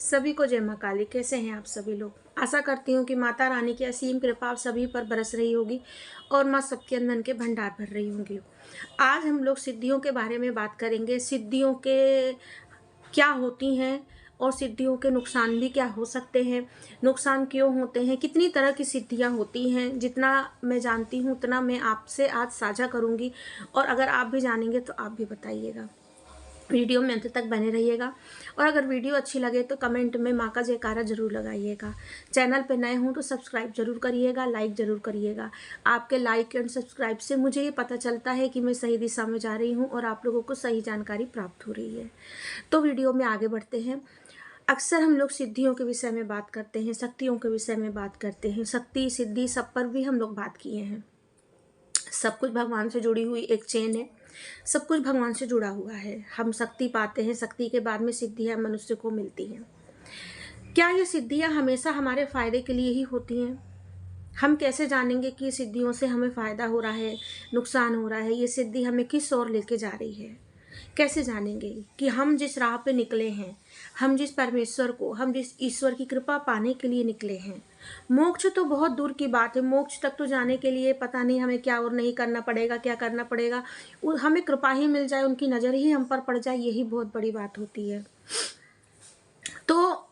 सभी को जय माँ काली। कैसे हैं आप सभी लोग? आशा करती हूँ कि माता रानी की असीम कृपा आप सभी पर बरस रही होगी और माँ सबके अंदर के भंडार भर रही होंगी। आज हम लोग सिद्धियों के बारे में बात करेंगे। सिद्धियों के क्या होती हैं और सिद्धियों के नुकसान भी क्या हो सकते हैं, नुकसान क्यों होते हैं, कितनी तरह की सिद्धियां होती हैं। जितना मैं जानती हूँ उतना मैं आपसे आज साझा करूँगी और अगर आप भी जानेंगे तो आप भी बताइएगा। वीडियो में अंत तक बने रहिएगा और अगर वीडियो अच्छी लगे तो कमेंट में माँ का जयकारा जरूर लगाइएगा। चैनल पे नए हों तो सब्सक्राइब जरूर करिएगा, लाइक जरूर करिएगा। आपके लाइक एंड सब्सक्राइब से मुझे ये पता चलता है कि मैं सही दिशा में जा रही हूँ और आप लोगों को सही जानकारी प्राप्त हो रही है। तो वीडियो में आगे बढ़ते हैं। अक्सर हम लोग सिद्धियों के विषय में बात करते हैं, शक्तियों के विषय में बात करते हैं। शक्ति सिद्धि सब पर भी हम लोग बात किए हैं। सब कुछ भगवान से जुड़ी हुई एक चेन है। सब कुछ भगवान से जुड़ा हुआ है। हम शक्ति पाते हैं, शक्ति के बाद में सिद्धियां मनुष्य को मिलती हैं। क्या ये सिद्धियां हमेशा हमारे फायदे के लिए ही होती हैं? हम कैसे जानेंगे कि सिद्धियों से हमें फायदा हो रहा है, नुकसान हो रहा है? ये सिद्धि हमें किस ओर लेके जा रही है? कैसे जानेंगे कि हम जिस राह पे निकले हैं, हम जिस परमेश्वर को, हम जिस ईश्वर की कृपा पाने के लिए निकले हैं? मोक्ष तो बहुत दूर की बात है। मोक्ष तक तो जाने के लिए पता नहीं हमें क्या और नहीं करना पड़ेगा, क्या करना पड़ेगा। हमें कृपा ही मिल जाए, उनकी नज़र ही हम पर पड़ जाए, यही बहुत बड़ी बात होती है। तो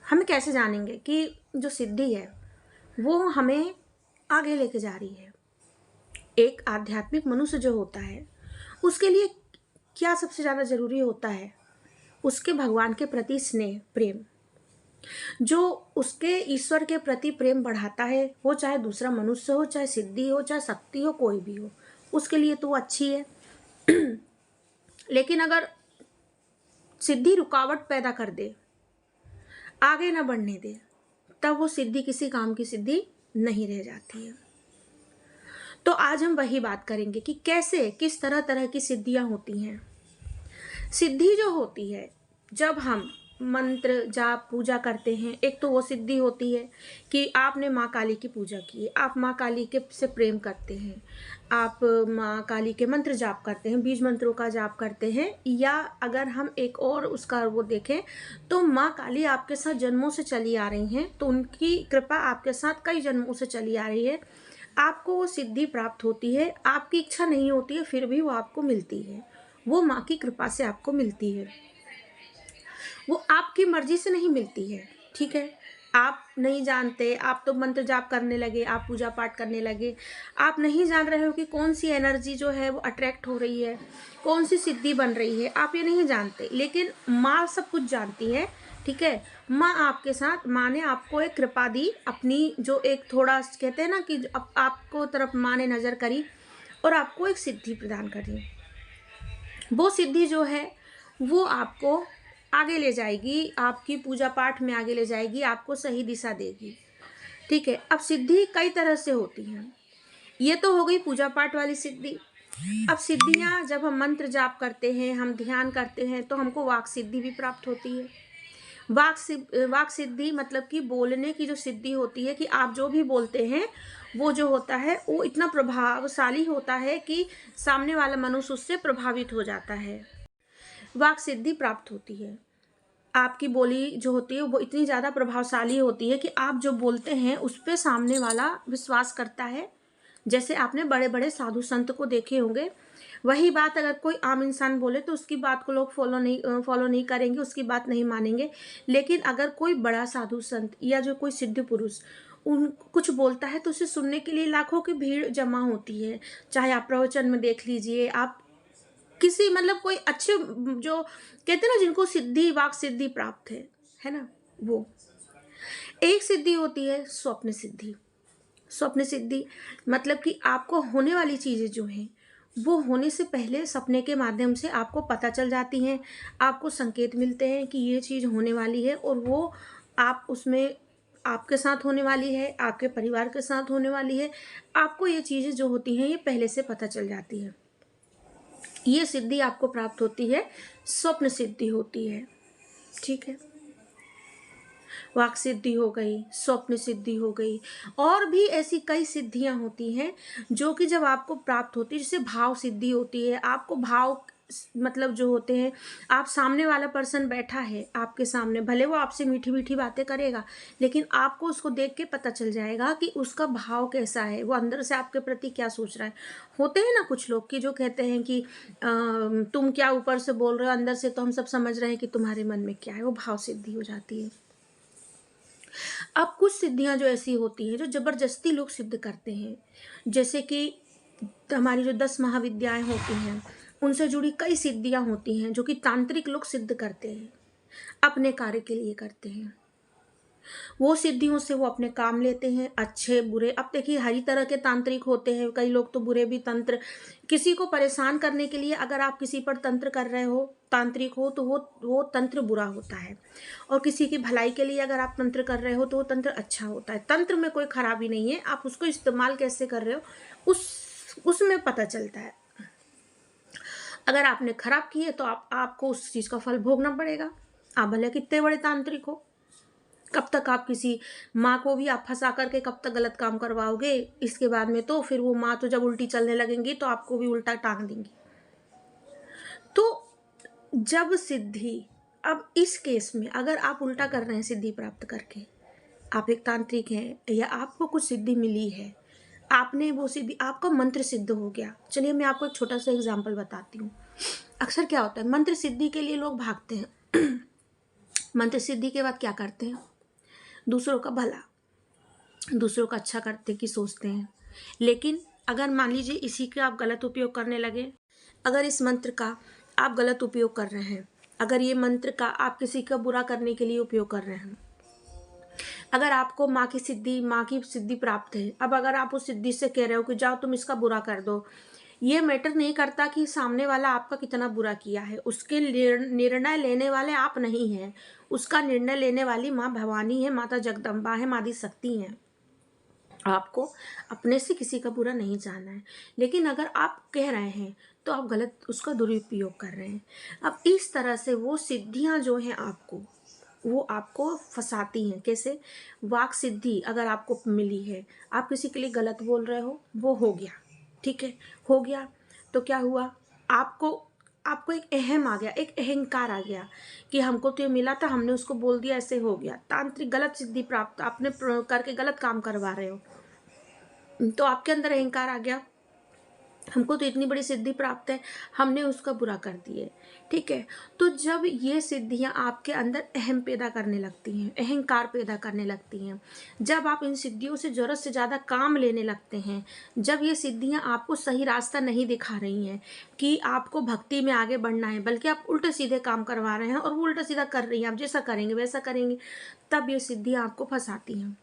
हम कैसे जानेंगे कि जो सिद्धि है वो हमें आगे लेके जा रही है? एक आध्यात्मिक मनुष्य जो होता है उसके लिए क्या सबसे ज़्यादा ज़रूरी होता है? उसके भगवान के प्रति स्नेह, प्रेम। जो उसके ईश्वर के प्रति प्रेम बढ़ाता है, वो चाहे दूसरा मनुष्य हो, चाहे सिद्धि हो, चाहे शक्ति हो, कोई भी हो, उसके लिए तो वो अच्छी है। लेकिन अगर सिद्धि रुकावट पैदा कर दे, आगे ना बढ़ने दे, तब वो सिद्धि किसी काम की सिद्धि नहीं रह जाती है। तो आज हम वही बात करेंगे कि कैसे, किस तरह तरह की सिद्धियां होती हैं। सिद्धि जो होती है, जब हम मंत्र जाप पूजा करते हैं, एक तो वो सिद्धि होती है कि आपने माँ काली की पूजा की है, आप माँ काली के से प्रेम करते हैं, आप माँ काली के मंत्र जाप करते हैं, बीज मंत्रों का जाप करते हैं। या अगर हम एक और उसका वो देखें तो माँ काली आपके साथ जन्मों से चली आ रही हैं, तो उनकी कृपा आपके साथ कई जन्मों से चली आ रही है। आपको वो सिद्धि प्राप्त होती है, आपकी इच्छा नहीं होती है फिर भी वो आपको मिलती है। वो माँ की कृपा से आपको मिलती है, वो आपकी मर्जी से नहीं मिलती है। ठीक है, आप नहीं जानते, आप तो मंत्र जाप करने लगे, आप पूजा पाठ करने लगे, आप नहीं जान रहे हो कि कौन सी एनर्जी जो है वो अट्रैक्ट हो रही है, कौन सी सिद्धि बन रही है, आप ये नहीं जानते। लेकिन माँ सब कुछ जानती है। ठीक है, माँ आपके साथ, माँ ने आपको एक कृपा दी, अपनी जो एक थोड़ा कहते हैं ना कि आपको तरफ माँ ने नज़र करी और आपको एक सिद्धि प्रदान करी। वो सिद्धि जो है वो आपको आगे ले जाएगी, आपकी पूजा पाठ में आगे ले जाएगी, आपको सही दिशा देगी। ठीक है, अब सिद्धि कई तरह से होती हैं। ये तो हो गई पूजा पाठ वाली सिद्धि। अब सिद्धियां, जब हम मंत्र जाप करते हैं, हम ध्यान करते हैं, तो हमको वाक सिद्धि भी प्राप्त होती है। वाक सिद्धि मतलब कि बोलने की जो सिद्धि होती है कि आप जो भी बोलते हैं वो जो होता है वो इतना प्रभावशाली होता है कि सामने वाला मनुष्य उससे प्रभावित हो जाता है। वाक सिद्धि प्राप्त होती है। आपकी बोली जो होती है वो इतनी ज़्यादा प्रभावशाली होती है कि आप जो बोलते हैं उस पर सामने वाला विश्वास करता है। जैसे आपने बड़े बड़े साधु संत को देखे होंगे, वही बात अगर कोई आम इंसान बोले तो उसकी बात को लोग फॉलो नहीं करेंगे, उसकी बात नहीं मानेंगे। लेकिन अगर कोई बड़ा साधु संत या जो कोई सिद्ध पुरुष उन कुछ बोलता है तो उसे सुनने के लिए लाखों की भीड़ जमा होती है। चाहे आप प्रवचन में देख लीजिए, आप किसी मतलब कोई अच्छे जो कहते हैं ना जिनको सिद्धि, वाक सिद्धि प्राप्त है ना, वो एक सिद्धि होती है स्वप्न सिद्धि। स्वप्न सिद्धि मतलब कि आपको होने वाली चीज़ें जो हैं वो होने से पहले सपने के माध्यम से आपको पता चल जाती हैं, आपको संकेत मिलते हैं कि ये चीज़ होने वाली है और वो आप उसमें आपके साथ होने वाली है, आपके परिवार के साथ होने वाली है। आपको ये चीज़ें जो होती हैं ये पहले से पता चल जाती है। ये सिद्धि आपको प्राप्त होती है, स्वप्न सिद्धि होती है। ठीक है, वाक सिद्धि हो गई, स्वप्न सिद्धि हो गई, और भी ऐसी कई सिद्धियां होती हैं जो कि जब आपको प्राप्त होती है, जैसे भाव सिद्धि होती है। आपको भाव मतलब जो होते हैं, आप सामने वाला पर्सन बैठा है आपके सामने, भले वो आपसे मीठी मीठी बातें करेगा, लेकिन आपको उसको देख के पता चल जाएगा कि उसका भाव कैसा है, वो अंदर से आपके प्रति क्या सोच रहा है। होते हैं ना कुछ लोग कि जो कहते हैं कि तुम क्या ऊपर से बोल रहे हो, अंदर से तो हम सब समझ रहे हैं कि तुम्हारे मन में क्या है, वो भाव सिद्धि हो जाती है। अब कुछ सिद्धियां जो ऐसी होती हैं जो जबरदस्ती लोग सिद्ध करते हैं, जैसे कि हमारी जो 10 महाविद्याएं होती हैं, उनसे जुड़ी कई सिद्धियां होती हैं जो कि तांत्रिक लोग सिद्ध करते हैं, अपने कार्य के लिए करते हैं। वो सिद्धियों से वो अपने काम लेते हैं, अच्छे बुरे। अब देखिए हर ही तरह के तांत्रिक होते हैं, कई लोग तो बुरे भी तंत्र, किसी को परेशान करने के लिए अगर आप किसी पर तंत्र कर रहे हो, तांत्रिक हो, तो वो तंत्र बुरा होता है, और किसी की भलाई के लिए अगर आप तंत्र कर रहे हो तो वो तंत्र अच्छा होता है। तंत्र में कोई खराबी नहीं है, आप उसको इस्तेमाल कैसे कर रहे हो उसमें पता चलता है। अगर आपने खराब किए तो आपको उस चीज का फल भोगना पड़ेगा, आप भले कितने बड़े तांत्रिक हो। कब तक आप किसी माँ को भी आप फंसा करके कब तक गलत काम करवाओगे? इसके बाद में तो फिर वो माँ तो जब उल्टी चलने लगेंगी तो आपको भी उल्टा टांग देंगी। तो जब सिद्धि, अब इस केस में अगर आप उल्टा कर रहे हैं सिद्धि प्राप्त करके, आप एक तांत्रिक हैं या आपको कुछ सिद्धि मिली है, आपने वो सिद्धि, आपका मंत्र सिद्ध हो गया। चलिए मैं आपको एक छोटा सा एग्जाम्पल बताती हूँ। अक्सर क्या होता है, मंत्र सिद्धि के लिए लोग भागते हैं मंत्र सिद्धि के बाद क्या करते हैं, दूसरों का भला, दूसरों का अच्छा करते की सोचते हैं। लेकिन अगर मान लीजिए इसी का आप गलत उपयोग करने लगे, अगर इस मंत्र का आप गलत उपयोग कर रहे हैं, अगर ये मंत्र का आप किसी का बुरा करने के लिए उपयोग कर रहे हैं, अगर आपको माँ की सिद्धि प्राप्त है, अब अगर आप उस सिद्धि से कह रहे हो कि जाओ तुम इसका बुरा कर दो, ये मैटर नहीं करता कि सामने वाला आपका कितना बुरा किया है, उसके निर्णय लेने वाले आप नहीं हैं, उसका निर्णय लेने वाली माँ भवानी है, माता जगदम्बा है, मादी शक्ति है। आपको अपने से किसी का बुरा नहीं चाहना है, लेकिन अगर आप कह रहे हैं तो आप गलत उसका दुरुपयोग कर रहे हैं। अब इस तरह से वो सिद्धियां जो हैं वो आपको फंसाती हैं। कैसे? वाक सिद्धि अगर आपको मिली है, आप किसी के लिए गलत बोल रहे हो, वो हो गया, ठीक है, हो गया, तो क्या हुआ, आपको एक अहम आ गया, एक अहंकार आ गया कि हमको तो ये मिला था, हमने उसको बोल दिया, ऐसे हो गया। तांत्रिक गलत सिद्धि प्राप्त आपने करके गलत काम करवा रहे हो, तो आपके अंदर अहंकार आ गया, हमको तो इतनी बड़ी सिद्धि प्राप्त है, हमने उसका बुरा कर दिए, ठीक है। तो जब ये सिद्धियां आपके अंदर अहम पैदा करने लगती हैं, अहंकार पैदा करने लगती हैं, जब आप इन सिद्धियों से जरूरत से ज़्यादा काम लेने लगते हैं, जब ये सिद्धियां आपको सही रास्ता नहीं दिखा रही हैं कि आपको भक्ति में आगे बढ़ना है, बल्कि आप उल्टे सीधे काम करवा रहे हैं और वो उल्टा सीधा कर रही हैं, आप जैसा करेंगे वैसा करेंगे, तब ये सिद्धियाँ आपको फंसाती हैं।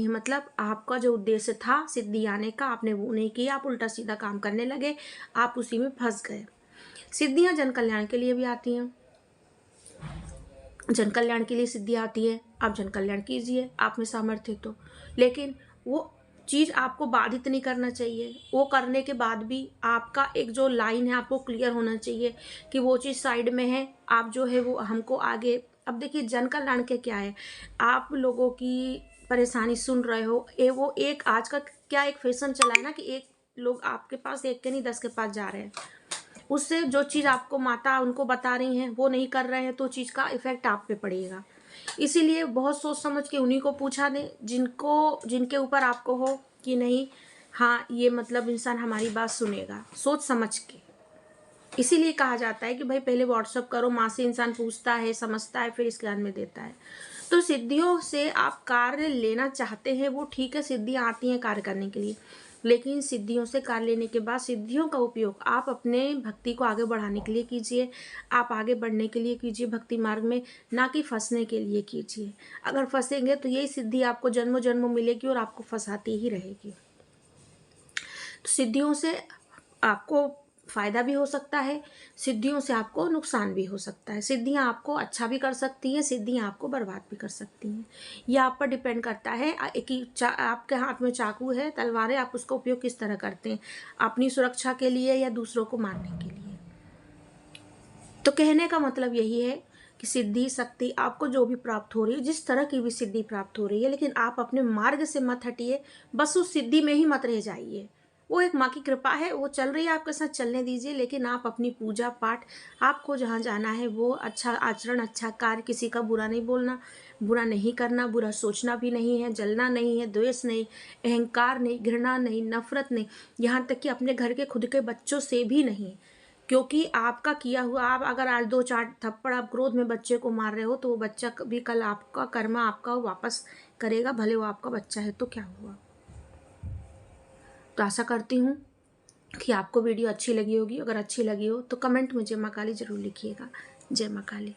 मतलब आपका जो उद्देश्य था सिद्धि आने का, आपने वो नहीं किया, आप उल्टा सीधा काम करने लगे, आप उसी में फंस गए। सिद्धियां जन कल्याण के लिए भी आती हैं, जन कल्याण के लिए सिद्धि आती है, आप जन कल्याण कीजिए, आप में सामर्थ्य तो, लेकिन वो चीज़ आपको बाधित नहीं करना चाहिए। वो करने के बाद भी आपका एक जो लाइन है आपको क्लियर होना चाहिए कि वो चीज़ साइड में है, आप जो है वो हमको आगे। अब देखिए जन कल्याण के क्या है, आप लोगों की परेशानी सुन रहे हो, वो एक आज का क्या एक फैशन चला है ना कि एक लोग आपके पास एक के नहीं 10 के पास जा रहे हैं, उससे जो चीज़ आपको माता उनको बता रही हैं वो नहीं कर रहे हैं, तो चीज़ का इफेक्ट आप पे पड़ेगा। इसीलिए बहुत सोच समझ के उन्हीं को पूछा दें जिनके ऊपर आपको हो कि नहीं, हाँ ये मतलब इंसान हमारी बात सुनेगा, सोच समझ के। इसीलिए कहा जाता है कि भाई पहले व्हाट्सअप करो, माँ से इंसान पूछता है, समझता है, फिर इसके बाद में देता है। तो सिद्धियों से आप कार्य लेना चाहते हैं वो ठीक है, सिद्धियाँ आती हैं कार्य करने के लिए, लेकिन सिद्धियों से कार्य लेने के बाद सिद्धियों का उपयोग आप अपने भक्ति को आगे बढ़ाने के लिए कीजिए, आप आगे बढ़ने के लिए कीजिए भक्ति मार्ग में, ना कि फंसने के लिए कीजिए। अगर फंसेंगे तो यही सिद्धि आपको जन्मों जन्मों मिलेगी और आपको फंसाती ही रहेगी। तो सिद्धियों से आपको फायदा भी हो सकता है, सिद्धियों से आपको नुकसान भी हो सकता है। सिद्धियां आपको अच्छा भी कर सकती हैं, सिद्धियां आपको बर्बाद भी कर सकती हैं। यह आप पर डिपेंड करता है कि आपके हाथ में चाकू है, तलवार है, आप उसका उपयोग किस तरह करते हैं, अपनी सुरक्षा के लिए या दूसरों को मारने के लिए। तो कहने का मतलब यही है कि सिद्धि शक्ति आपको जो भी प्राप्त हो रही है, जिस तरह की भी सिद्धि प्राप्त हो रही है, लेकिन आप अपने मार्ग से मत हटिए, बस उस सिद्धि में ही मत रह जाइए। वो एक माँ की कृपा है, वो चल रही है आपके साथ, चलने दीजिए। लेकिन आप अपनी पूजा पाठ, आपको जहाँ जाना है वो अच्छा आचरण, अच्छा कार्य, किसी का बुरा नहीं बोलना, बुरा नहीं करना, बुरा सोचना भी नहीं है, जलना नहीं है, द्वेष नहीं, अहंकार नहीं, घृणा नहीं, नफरत नहीं, यहाँ तक कि अपने घर के खुद के बच्चों से भी नहीं। क्योंकि आपका किया हुआ, आप अगर आज 2-4 थप्पड़ आप क्रोध में बच्चे को मार रहे हो, तो वो बच्चा भी कल आपका कर्म आपका वापस करेगा, भले वो आपका बच्चा है तो क्या हुआ। तो आशा करती हूँ कि आपको वीडियो अच्छी लगी होगी। अगर अच्छी लगी हो तो कमेंट में जय माँ काली जरूर लिखिएगा। जय माँ काली।